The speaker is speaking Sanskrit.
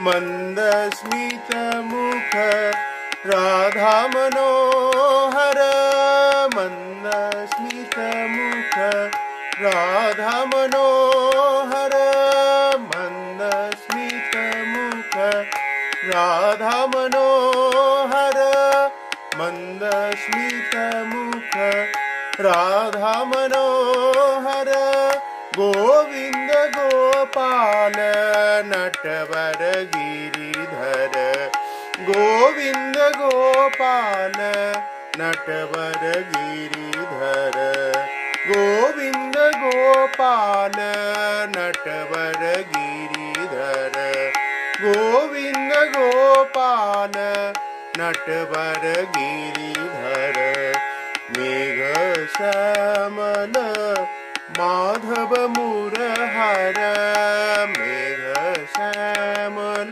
मन्दस्मितमुख राधा मनोहर मन्दस्मितमुख राधा मनोहर मन्दस्मितमुख राधा मनोहर मन्दस्मितमुख राधा मनोहर गोविंद गोपाल नटवर गिरिधर गोविंद गोपाल नटवर गिरिधर गोविंद गोपाल नटवर गिरिधर गोविंद गोपाल नटवर गिरिधर मेघ श्यामल माधव मुरहर मेघ श्यामल